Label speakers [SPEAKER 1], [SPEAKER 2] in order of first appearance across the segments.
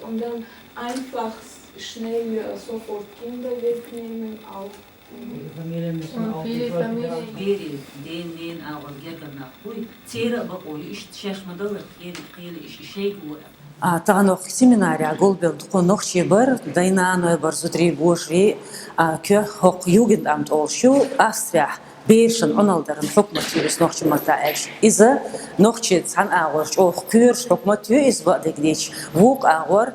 [SPEAKER 1] Und dann einfach schnell sofort Kinder wegnehmen, auch.
[SPEAKER 2] Familie müssen auch
[SPEAKER 1] Viele Familien.
[SPEAKER 2] Beri, den ağır gergana koy. Tera bakoy, iş şaşmadalar, iş şey bu.
[SPEAKER 3] Тағанок семинария голбел духонок чебар дайнаной бар зутри божи кё хок югендамт олшу Австрия бешен оналдарын хукмат юрис нохчи матаэш иза нохчи цан агорч ох кюрш хукмат юрис бадегдич вук агор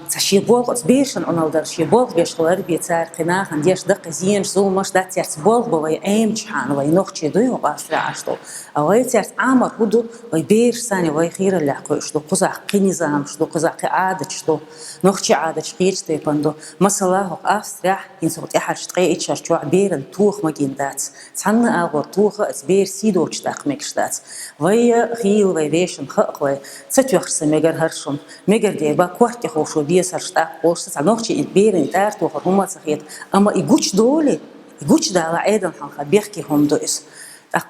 [SPEAKER 3] تشيبول بيشن أنالدر شيبول بيشغلر بيتار قناخ عنديش دق زين زومش ده تيرتبول بوي أيم شحن وي نخشي دوي وقاسر عشتو أوي تيرت عمر هدو وي بيش ثاني وي خير اللي حكوشتو قزاق قنيزام شتو قزاق عادة شتو نخشي عادة شقيش تيبندو مثلا هو أفسرح ينسوت إحد شتقي إتشار شو عبيرن توخ مجيندات تحنا أغور توخ أتبير سيدو تشتاق مكشتات وي خيل وي بيشن خق وي ستوخش ميجر هرشم ميجر ديبا كوارت يخوشو بيسر شتاق قوش تسعنوخشي إتبيرن تارت وخرهما تخيط أما إيقوش دولي إيقوش دالا عيدن حنخا بيحكي هم دوئس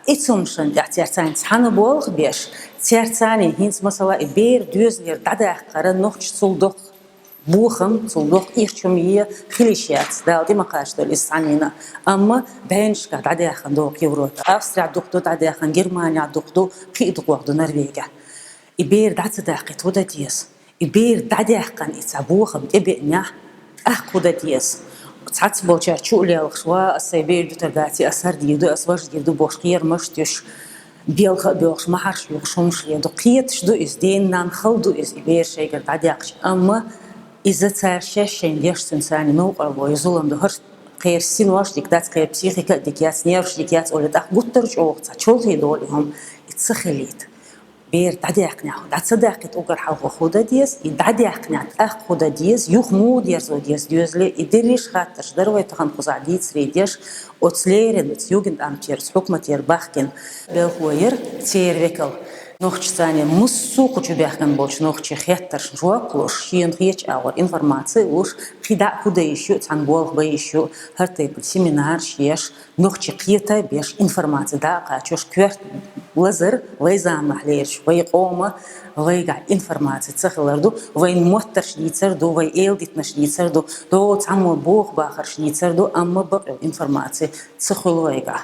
[SPEAKER 3] إتسومشن تحتيرتان تحنا بولغ بيش تيرتاني هينس مثلا إبير دوزلير داداق قرن نوخش صلدوق بوخم صلدوق إيخشمية خليشيات دالدي مقاش دول إسعنينا أما بينشكا داداق دوق يوروتا أفسرع دوقدو داداق جرمانيا دوقدو قيد غوغدو نرويجا إبير داداق تودا ديس إبير داداق إتسابوخم إبئنيا أخودا ديس تعت بوشار شولي الخشوا السيبير دو ترداتي أسر ديدو أسواج ديدو بوشقير مشتش بيلخ بيوش محرش يوشمش يدو قيتش دو إز دين نان خلدو إز إبير شيقر داداقش أما إذا تارشش شين ديش تنساني موقع ويزولم دو هر قير سين واش ديك دات قير بسيخيكا ديكيات نيرش ديكيات أولي داق قطرش أوقتا تشولغي دوليهم اتسخليت بير داداقنيا دات صداقت أوقر حلقو خودا ديس داداقنيا أخ خودا ديس يخمو ديرزو ديس ديوزلي إدريش خاطرش دروي تخن قزعديت سريديش أتسليرن تيوجند أمتيرز حكمة تير باخكن بالخوير تير ويكل نوخش ثاني مسو كوچو بيحكن بولش نوخش خيترش جواكلوش شين خيتش أول إنفورماتي وش خدا خودا يشو تان بولغ بيشو هر تيبل سيمينار شيش نوخش قيتا بيش إنفورماتي داقا چوش كويرت وزر ويزان محليرش ويقوم ويقع إنفورماتي تسخلردو وين موتر شنيتردو وي إيلديتنا شنيتردو دو تعمو بوغ باخر شنيتردو أما بقى إنفورماتي تسخلو ويقع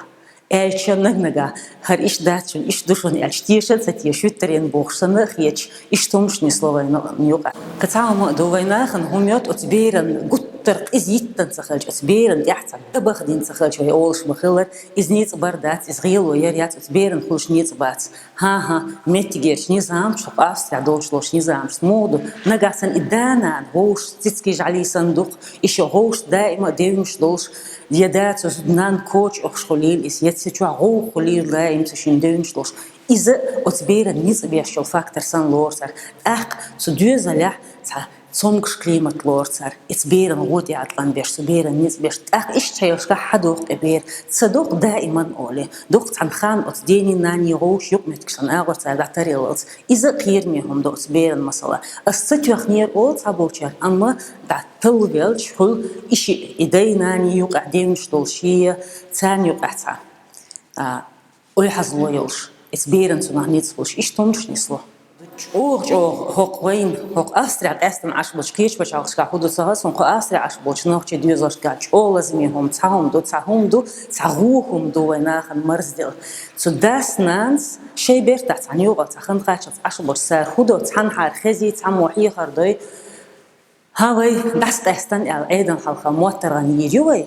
[SPEAKER 3] أيشان نجا هر إيش داتشون إيش دوشون أشتيشن ستيشوت ترين بوخشنا خيش إيش تومشني سلوين نيوقع كتعامو دوينا خن هم يوت أتبيرن قطر إزيتن سخلج أتبيرن يحتم أبخدين سخلج وهي أولش مخلر إز نيت بردات إز غيل ويريات أتبيرن خلش نيت بات ها متجيرش نظام شوف أفسر دوش لوش نظام سمودو نجاسن إدانا هوش تسكيج عليه صندوق إيش هوش دائما ديمش دوش يدات زدنان كوتش أخشوليل إس يتسجوا عو خليل لا يمسشين دينشلوش إذا أتبير الناس بيشوا فاكتور سان لورسر أخ سدوز لح صمكش كلمة لورسر أتبير نغودي عطلان بيش سبير الناس بيش أخ إيش تشيلش كحدوق إبير تصدق دائما أولي دوق عن خان أتديني ناني غوش يقمتكشان أغور تاعتري لوت إذا قير ميهم دو أتبير المسألة الستوخ نير أول تعبوشر أما دا تلويلش كل إشي إديناني يوقع دينش دولشية تاني يوقع تا ويحزلو يلش إتبيرن سنة نيتسلوش إيش تومش نيسلو هوق وين هوق أسرع أستم عشبوش كيش باش عشكا حدو سهاسون خو أسرع عشبوش نوخشي ديوزوش كاتش أولازميهم تعهم دو تعغوهم دو ويناخن مرزدل تو داس نانس شي بيرتاح تعني يوغا تخن قاتش عشبوش سار خدو تحن حار خزي تعم وحي خردوي هاوي داس تحستن أيضا حلقة موتران يجوي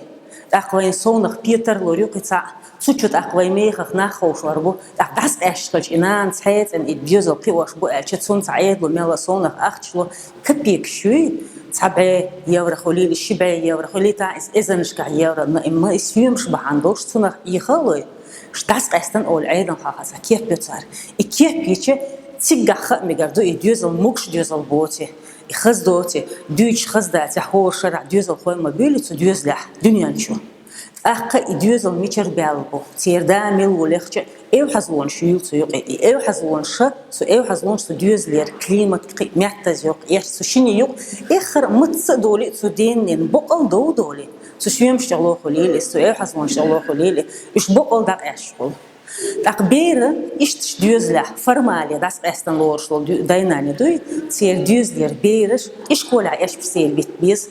[SPEAKER 3] أقوين صونخ بيتر لوريوقي تاع سوتشوت أقوين ميخخ ناخوش وربو داس أشتغل إنان تحيت إن إديوزو قيوش بو أشتون تعيد وميلا صونخ أختشلو كبيك شوي تبعي يورا خليل الشبعي يورا خليل تاع إذنشكا يورا ما إسيومش بعندوش صونخ يخلوي داس أستن أول أيضا حقاسا كيف بيتر كيف بيتر تيجا خ ميجردو إديوزو موكش ديوزو بوتي خز دوتي دوش خز داتي حور شرع ديوزل خوي مبيلي تو ديوزلح دنيا نشو أقا ديوزل ميشر بالبو تيردامل ولخش إيو حزلون شيل تو يقي إيو حزلون شا سو إيو حزلون سو ديوزلير كليمة معتز يق إيش سو شيني يق آخر متص دولي سو دينين بقل دولي سو شيم شغلو خليل سو إيو حزلون شغلو خليل إيش بقل دق إيش Takbir iş düzle formalya das estan lorşlo daynani duy sel düzler beriş iş kola eş sel bitbiz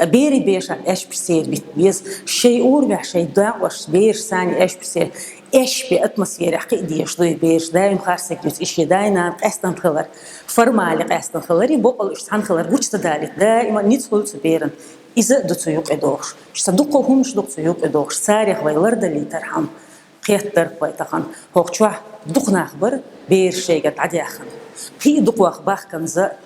[SPEAKER 3] beri beşa eş sel bitbiz şey ur ve şey dağış bir sani eş sel eş bir atmosfera qidiyş duy beş daim xarsak düz işi dayna estan khalar formalya estan khalari boqol iş san khalar guçta dalit daima nit hults berin İze dutsuyuk edoğuş. İşte duqohumuş dutsuyuk edoğuş. Sarih vaylarda li terham. Qiyattar baytaxan. Hoqçuah duqnaq bir bir şeyge tadiyaxan. Qi duqwaq baxkanza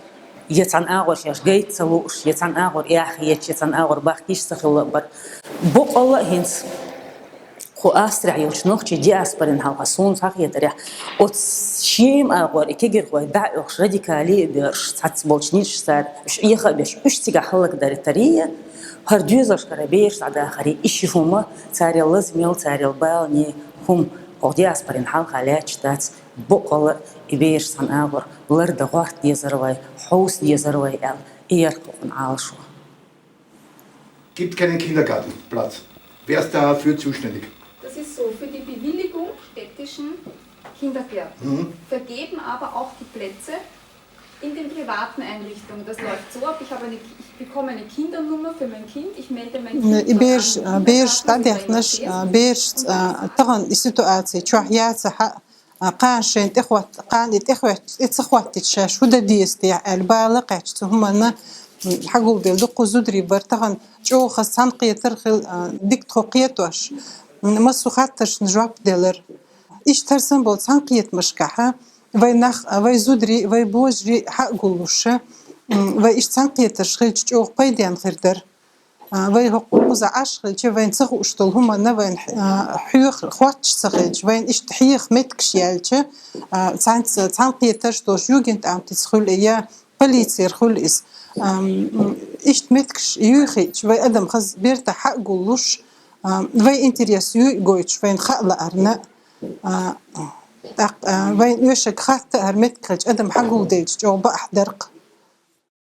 [SPEAKER 3] yetan ağır yaş gayt saluş yetan ağır yahiyet yetan ağır baxkiş saxılı bir. Bu Allah hins خو أسرع يوشنوخ شيء جاسبرين هالقصون صحيح ترى وتشيم أقول إكيجر هو دعوة راديكالي برش تبولشنيش صار مش يخا بيش مش تيجا حلق دار الترية هردوزش كربيش على آخري إيش هما تاري لازم يل تاري البالني هم قد جاسبرين هالخالات شتات بقول إبيش صن أقول لرد غارت يزروي حوس يزروي إيركون عالشوا.
[SPEAKER 4] Gibt keinen Kindergartenplatz. Wer ist dafür zuständig?
[SPEAKER 5] Das ist so, für die Bewilligung städtischen Kindergärten vergeben aber auch die Plätze in den privaten Einrichtungen. Das läuft so ab, ich bekomme eine Kindernummer für mein Kind, ich melde mein Kind
[SPEAKER 6] بيرش تدخنش بيرش طغن السيتواتي شوحيات قاشين إخوات تشاش وده ديستي البالغ هم أنا حقول دق زودري برتغن جو خصان قيترخل ديك تخوقيتوش مسو خاطرش نجواب دلر إيش ترسم بول سانقيت مشكحة وي زودري وي بوجري حقولوش وي إيش سانقيتش خيل جو قيدين خيردر وي حقوق عشر جو وين سخ اشتل هم أنا وين حيوخ خواتش سخيج وين إيش تحيخ متكش يالش سانقيتش دوش يوجنت أم تسخل إياه بليتسير خل إس إيش متكش يوخيج وي أدم خز بيرتا حقولوش وي انترياس يوجويش وين خلق أرنا وين يوشك خاطر متكش أدم حقول ديج جو بأحدرق